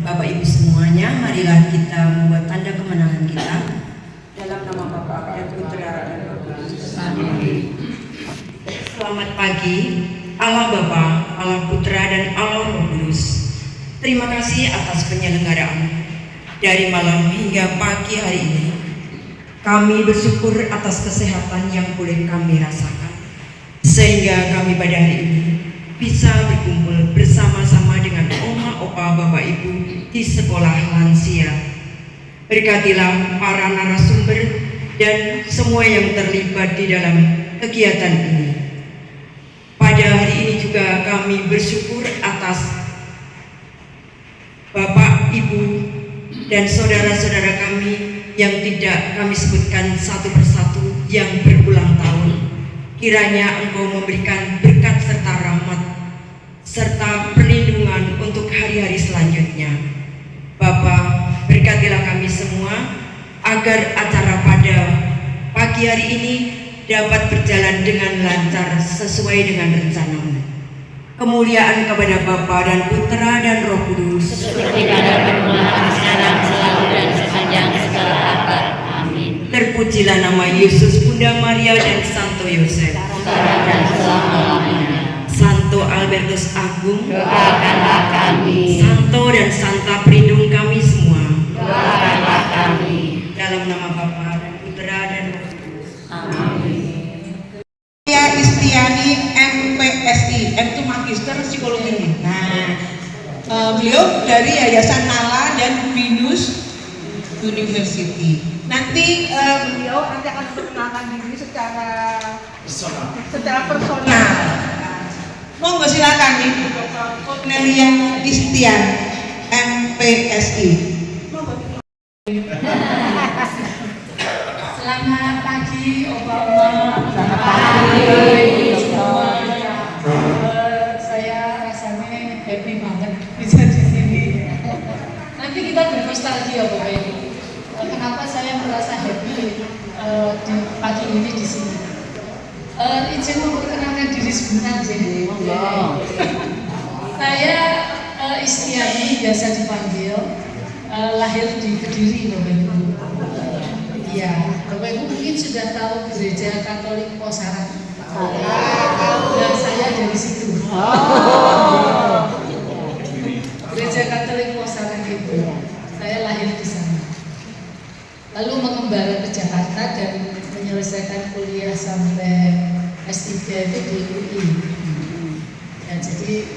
Bapak Ibu semuanya, marilah kita membuat tanda kemenangan kita. Dalam nama Bapa dan Putra dan Roh Kudus. Amin. Selamat pagi, Allah Bapa, Allah Putra dan Allah Roh Kudus. Terima kasih atas penyelenggaraan dari malam hingga pagi hari ini. Kami bersyukur atas kesehatan yang boleh kami rasakan, sehingga kami pada hari ini bisa berkumpul bersama-sama dengan oma, opa, bapak, ibu di sekolah lansia. Berkatilah para narasumber dan semua yang terlibat di dalam kegiatan ini. Pada hari ini juga kami bersyukur atas Bapak, Ibu, dan saudara-saudara kami yang tidak kami sebutkan satu persatu yang berulang tahun. Kiranya Engkau memberikan berkat serta rahmat serta perlindungan untuk hari-hari selanjutnya. Bapa, berkatilah kami semua agar acara pada pagi hari ini dapat berjalan dengan lancar sesuai dengan rencana-Mu. Kemuliaan kepada Bapa dan Putra dan Roh Kudus, seperti pada permulaan, sekarang, selalu, dan sepanjang segala abad. Amin. Terpujilah nama Yesus, Bunda Maria, dan Santo Yosef. Sekarang dan selama-lamanya. Santo Albertus Agung, Doakanlah kami. Santo dan Santa pelindung kami semua. Doakanlah kami. Dalam nama Bapa dan Putra dan Roh Kudus. Amin. Saya Istiani MPSI, M itu Magister Psikologi. Nah, beliau dari Yayasan Nala dan Binus University. Nanti beliau akan memperkenalkan diri secara personal. Monggo silakan Ibu Dr. Cornelia Istian MPSI. Selamat pagi, Opa-Oma. Selamat pagi. Semua. Saya rasanya happy banget bisa di sini. Nanti kita bernostalgia, Bapak Ibu. Kenapa saya merasa happy di pagi ini di sini? Izin memperkenalkan diri sebentar, jadi. Saya Istiani, biasa dipanggil. Lahir di Kediri, Bapak Ibu. Iya, Bapak Ibu mungkin sudah tahu Gereja Katolik Posaran. Dan saya dari situ. Gereja Katolik Posaran itu, saya lahir di sana. Lalu mengembara ke Jakarta dan menyelesaikan kuliah sampai S3 itu di UI. Ya, jadi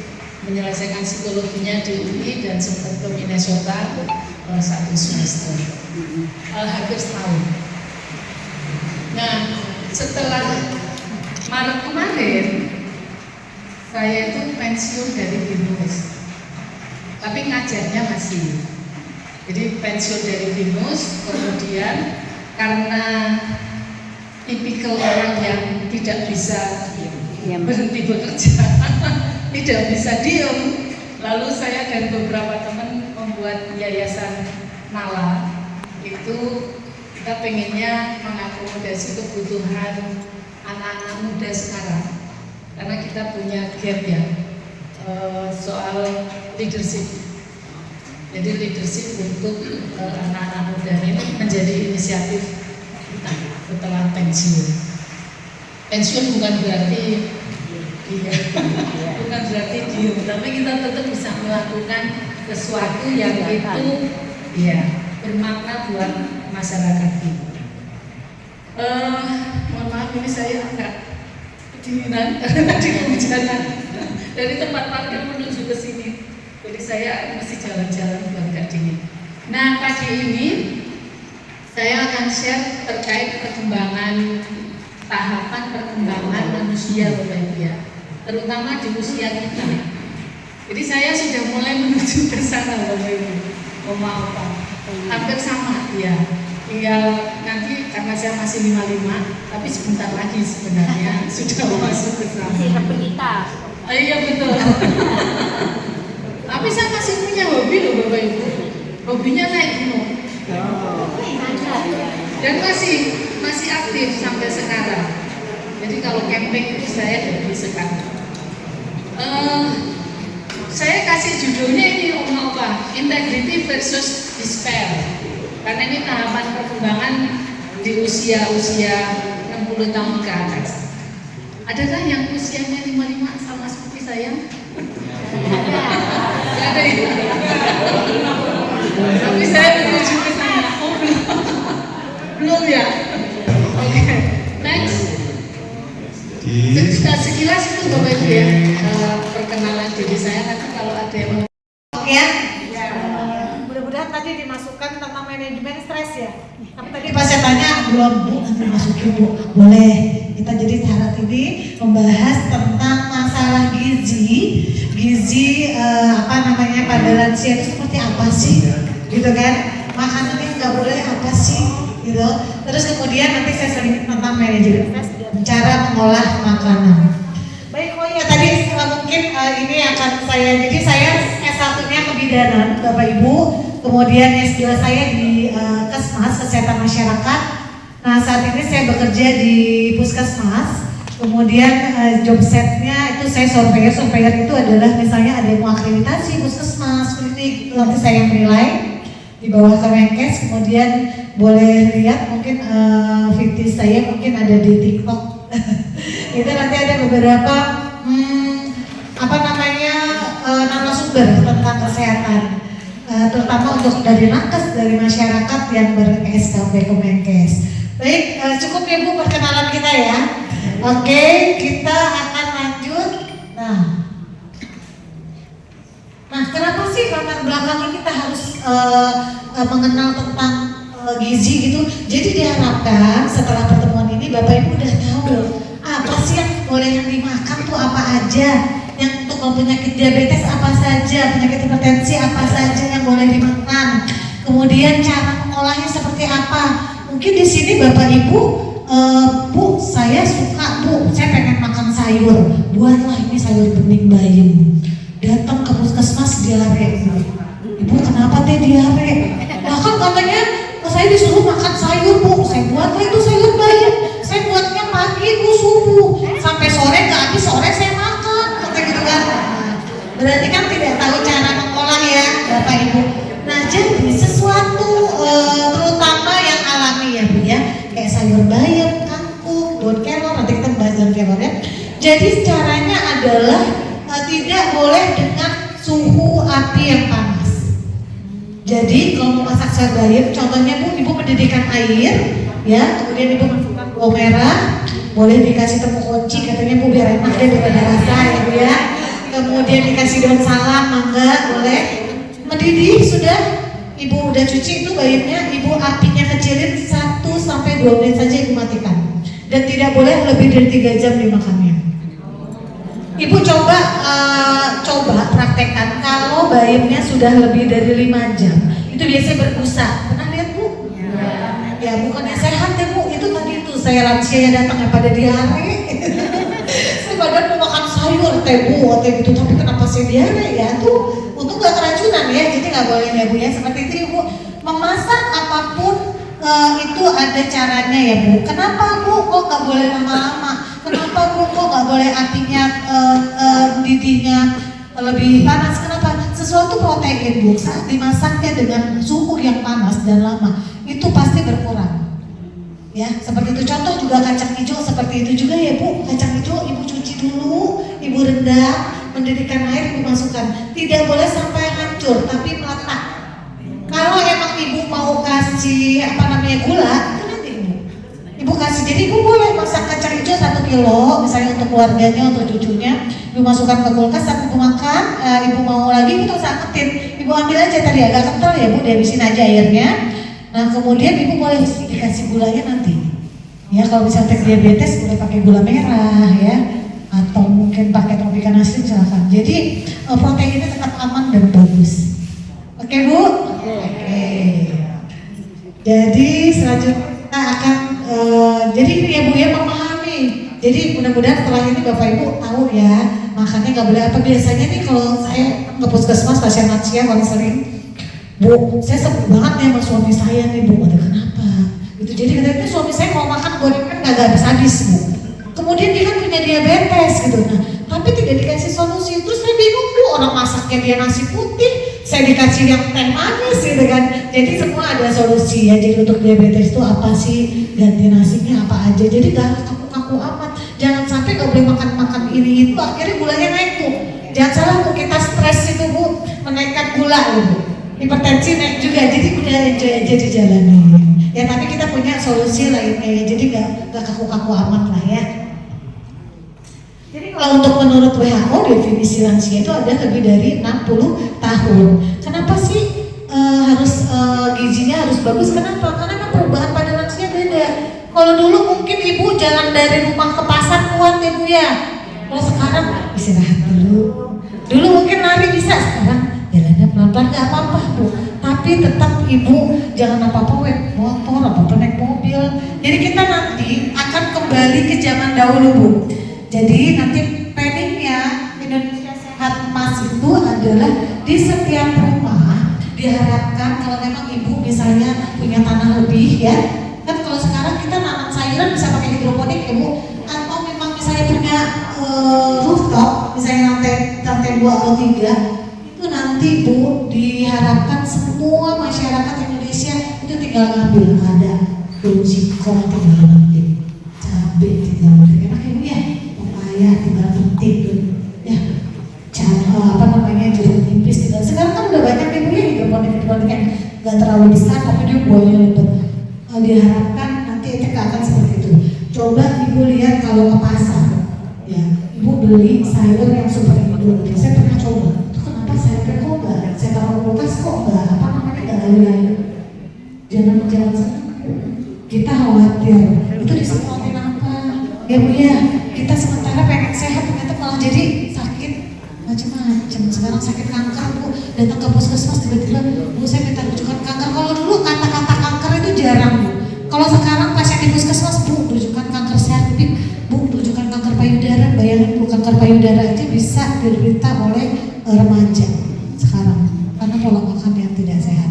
menyelesaikan psikologinya di UI dan sempat ke Minnesota 1 semester, hampir setahun. Nah, setelah Maret kemarin, saya itu pensiun dari BINUS, tapi ngajarnya masih. Jadi pensiun dari BINUS, kemudian karena tipikal orang yang tidak bisa berhenti bekerja, tidak bisa diem, lalu saya dan beberapa teman membuat Yayasan Nala. Itu kita pengennya mengakomodasi kebutuhan anak-anak muda sekarang, karena kita punya gap ya soal leadership. Jadi leadership untuk anak-anak muda ini menjadi inisiatif kita setelah pensiun. Pensiun bukan berarti bukan berarti diem, tapi kita tetap bisa melakukan sesuatu yang itu ya bermakna buat masyarakat kita. Mohon maaf ini saya agak kedinginan karena tadi hujanan dari tempat parkir menuju ke sini, jadi saya masih jalan-jalan buat agak dingin. Nah, pagi ini saya akan share terkait tahapan perkembangan manusia, Bapak Ibu ya, terutama di usia kita. Jadi saya sudah mulai menuju ke sana, Bapak Ibu. Oma opa, hampir sama ya. Tinggal nanti karena saya masih 55, tapi sebentar lagi sebenarnya sudah masuk ke sana. Masih penyita. Iya betul. Tapi saya masih punya hobi loh Bapak Ibu. Hobinya naik gunung. Dan masih aktif sampai sekarang. Jadi kalau camping itu saya dari sekarang. Saya kasih judulnya ini Oma-Opa, Integrity versus Despair. Karena ini tahapan perkembangan di usia-usia 60 tahun ke atas. Adakah yang usianya 55 sama seperti saya? Tidak ada ya? Tapi saya menuju ke sana. Oh, belum ya? Oke, next. Sekilas itu Bapak Ibu ya, perkenalan diri saya. Nanti kalau ada yang mau Ya, mudah-mudahan tadi dimasukkan tentang manajemen stres ya. Tapi tadi pas saya tanya belum Bu, nanti masukin Bu. Boleh. Kita jadi saat ini membahas tentang masalah gizi pada lansia itu seperti apa sih, gitu kan? Makanannya nggak boleh apa sih, gitu. Terus kemudian nanti saya sedikit tentang manajemen stres dan cara mengolah makanan. Baik, oh ya tadi mungkin ini akan jadi saya S1-nya kebidanan Bapak Ibu, kemudian S2 saya di Kesmas, Kesehatan Masyarakat. Nah saat ini saya bekerja di Puskesmas, kemudian job setnya itu saya surveyor itu adalah misalnya ada yang mau akreditasi Puskesmas, klinik, nanti saya yang menilai di bawah Kemenkes, kemudian boleh lihat mungkin video saya mungkin ada di TikTok. Itu nanti ada beberapa narasumber tentang kesehatan, terutama untuk dari nakes dari masyarakat yang ber-SKP Kemenkes. Baik, cukup ya Bu perkenalan kita ya. Oke, kita akan lanjut. Nah, kenapa sih latar belakangnya kita harus mengenal tentang gizi gitu? Jadi diharapkan setelah pertemuan ini Bapak Ibu udah tahu apa sih yang boleh yang dimakan tuh apa aja, yang untuk penyakit diabetes apa saja, penyakit hipertensi apa saja yang boleh dimakan, kemudian cara mengolahnya seperti apa. Mungkin di sini Bapak Ibu, Bu, saya suka Bu, saya pengen makan sayur, buatlah ini sayur bening bayam. Datang ke Puskesmas diare, Ibu kenapa teh diare? Bahkan katanya saya disuruh makan sayur Bu, saya buatlah itu sayur bayam. Saya buatnya pagi Bu subuh, sampai sore nggak habis, sore saya makan, kata gitu kan. Berarti kan tidak tahu cara mengolah ya Bapak Ibu. Nah jadi sesuatu terutama yang alami ya Bu ya, kayak sayur bayam, kangkung, daun kelor, nanti kita bahas daun kelor ya. Jadi caranya adalah tidak boleh dengan suhu api yang panas. Jadi kalau mau masak sayur bayam, contohnya Bu, Ibu mendidihkan air ya, kemudian Ibu masukkan bawang merah, boleh dikasih tepung kunci katanya Bu biar enak deh daripada rasa ya Bu ya. Kemudian dikasih daun salam, mangga boleh. Mendidih sudah, Ibu udah cuci itu bayamnya, Ibu apinya kecilin 1-2 menit saja Ibu matikan. Dan tidak boleh lebih dari 3 jam dimakannya. Ibu coba praktekkan kalau bayamnya sudah lebih dari 5 jam, itu biasanya berbusa. Pernah lihat Bu? Ya bukannya sehat ya Bu, itu tadi tuh saya lansia yang datang pada diare. Saya badan mau makan sayur teh Bu, teh gitu, tapi kenapa saya diare ya? Tuh untuk gak keracunan ya, jadi nggak boleh ya Bu ya. Seperti itu Ibu memasak apapun itu ada caranya ya Bu. Kenapa Bu kok nggak boleh lama-lama? Kenapa Bu kok nggak boleh apinya didihnya lebih panas? Kenapa? Sesuatu protein Bu saat dimasaknya dengan suhu yang panas dan lama itu pasti berkurang. Ya, seperti itu. Contoh juga kacang hijau seperti itu juga ya Bu. Kacang hijau Ibu cuci dulu, Ibu rendam, mendidihkan air, Ibu masukkan. Tidak boleh sampai hancur, tapi meletak. Kalau emang Ibu mau kasih gula, itu nanti Ibu kasih. Jadi Ibu boleh masak kacang hijau 1 kilo, misalnya untuk keluarganya, untuk cucunya. Ibu masukkan ke kulkas, saat Ibu makan, Ibu mau lagi, Ibu terus angketin. Ibu ambil aja tadi agak kental ya Bu, dihabisin aja airnya. Nah kemudian Ibu boleh dikasih gulanya nanti. Ya kalau misalnya diabetes boleh pakai gula merah ya, atau mungkin pakai Tropicana Slim silakan. Jadi proteinnya tetap aman dan bagus. Oke Bu? Oke. Jadi selanjutnya kita akan jadi ini ya Bu ya, memahami. Jadi mudah-mudahan setelah ini Bapak Ibu tahu ya, makannya nggak boleh apa. Biasanya nih kalau saya ke Puskesmas pasien lansia konseling, Bu, saya sebel banget ya sama suami saya nih Bu, ada kenapa? Gitu. Jadi katanya suami saya kalau makan gorengan nggak habis-habis Bu. Kemudian dia kan punya diabetes gitu. Nah, tapi tidak dikasih solusi. Terus saya bingung Bu, orang masaknya dia nasi putih, saya dikasih yang teh manis gitu kan. Jadi semua ada solusi ya. Jadi untuk diabetes itu apa sih, ganti nasinya apa aja. Jadi gak harus kaku-kaku amat. Jangan sampai gak boleh makan ini itu, akhirnya gulanya naik Bu. Jangan salah Bu, kita stres itu Bu, menaikkan gula Bu. Hipertensi naik juga, jadi udah enjoy aja dijalani. Ya tapi kita punya solusi lainnya ya, jadi gak kaku-kaku amat lah ya. Jadi kalau untuk menurut WHO definisi lansia itu ada lebih dari 60 tahun. Kenapa sih gizinya harus bagus? Kenapa? Karena kan perubahan pada lansia beda. Kalau dulu mungkin ibu jalan dari rumah ke pasar kuat ya Bu ya. Kalau sekarang istirahat dulu. Dulu mungkin lari bisa, sekarang jalannya pelan-pelan gak apa-apa Bu. Tapi tetap ibu jangan apa-apa naik motor, apa-apa naik mobil. Jadi kita nanti akan kembali ke zaman dahulu Bu. Jadi nanti planningnya Indonesia Sehat Emas itu adalah di setiap rumah diharapkan kalau memang ibu misalnya punya tanah lebih ya, kan kalau sekarang kita nanam sayuran bisa pakai hidroponik ya Bu, atau memang misalnya punya rooftop, misalnya lantai 2 atau 3, itu nanti Bu diharapkan semua masyarakat Indonesia itu tinggal ngambil, ada daun singkong tinggal petik, cabai tinggal petik, enak ya Bu ya, papaya tinggal petik tuh ya, jeruk nipis tinggal. Sekarang kan udah banyak ya Bu ya hidroponik yang gak terlalu besar tapi dia buahnya lebat. Diharapkan nanti ETK akan seperti itu. Coba ibu lihat kalau ke pasar ya, ibu beli sayur yang super Indo. Saya pernah coba, itu kenapa sayurnya kok enggak, saya taruh kulkas kok enggak, enggak layu-layu. Jangan jalan sana, kita khawatir itu disemprotin apa ya Bu ya. Kita sementara pengen sehat ternyata malah jadi sakit macam-macam. Sekarang sakit kanker Bu, datang ke puskesmas tiba-tiba Bu saya minta rujukan kanker. Kalau dulu kata-kata kanker itu jarang Bu. Kalau sekarang pasien di puskesmas Bu rujukan kanker serviks, Bu rujukan kanker payudara. Bayangin Bu, kanker payudara aja bisa diderita oleh remaja sekarang karena pola makan yang tidak sehat.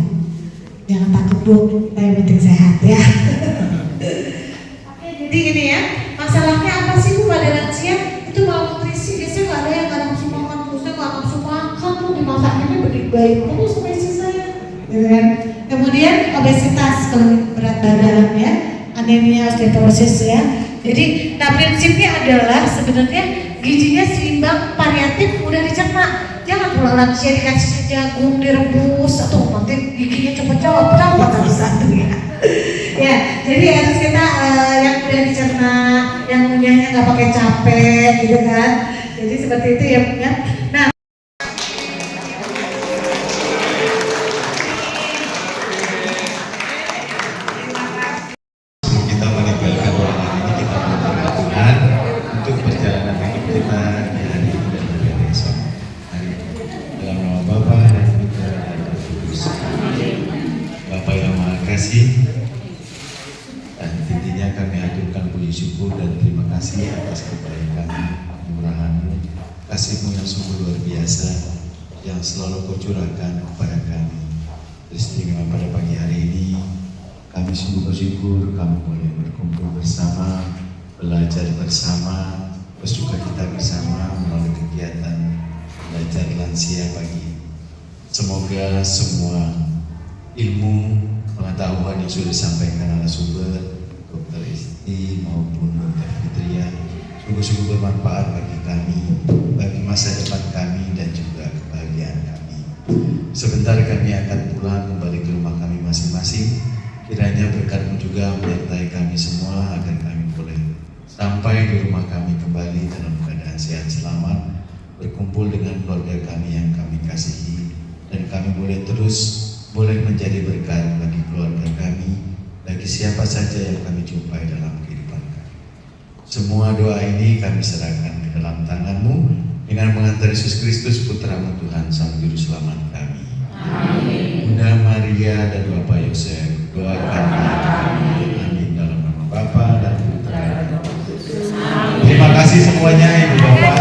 Jangan takut Bu, yang penting sehat ya. Oke, jadi ini ya, masalahnya apa sih Bu pada lansia? Itu malnutrisi. Biasanya nggak ada yang nggak nafsu makan, terusnya nggak nafsu makan tuh dimasakinnya baik terus sama istri saya, gitu kan? Kemudian obesitas, kalau berat badan ya, anemia, osteoporosis ya. Jadi, nah prinsipnya adalah sebenarnya gizinya seimbang, variatif, mudah dicerna. Jangan pula lansia dikasih jagung direbus atau nanti giginya cepet-cepet harus satu ya. Ya, jadi harus kita yang mudah dicerna, yang punyanya nggak pakai capek, gitu kan? Jadi seperti itu ya, punya. Nah, kita meninggalkan ruangan ini, kita berdoa Tuhan untuk perjalanan hidup kita di hari ini dan hari esok. Dalam nama Bapa dan Putra dan Roh Kudus. Bapa yang Maha Kasih, dan intinya kami haturkan puji syukur dan terima kasih atas kebaikan-Mu, kemurahan-Mu, kasih-Mu yang sungguh luar biasa yang selalu Kau curahkan kepada kami. Istimewa pada pagi hari ini kami sungguh bersyukur kami boleh berkumpul bersama, belajar bersama, bersukacita bersama melalui kegiatan belajar lansia pagi. Semoga semua ilmu pengetahuan yang sudah disampaikan narasumber Dr. Isti maupun Dr. Fitria sungguh-sungguh bermanfaat bagi kami, bagi masa depan kami dan juga kebahagiaan kami. Sebentar kami akan pulang kembali ke rumah kami masing-masing. Kiranya berkat-Mu juga menyertai kami semua agar kami boleh sampai di rumah kami kembali dalam keadaan sehat selamat, berkumpul dengan keluarga kami yang kami kasihi, dan kami boleh menjadi berkat bagi keluarga kami, bagi siapa saja yang kami jumpai dalam kehidupan kami. Semua doa ini kami serahkan ke dalam tangan-Mu dengan mengantar Yesus Kristus Putra-Mu Tuhan Sang Juru Selamat kami. Amin. Bunda Maria dan Bapak Yosef, doakan kami. Amin. Dalam nama Bapa dan Putra dan Roh Kudus. Terima kasih semuanya Ibu Bapak.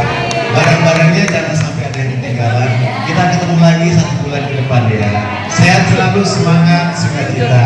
Barang-barangnya jangan sampai ada yang ketinggalan. Kita ketemu lagi 1 bulan ke depan ya. Sehat selalu, semangat, sukacita.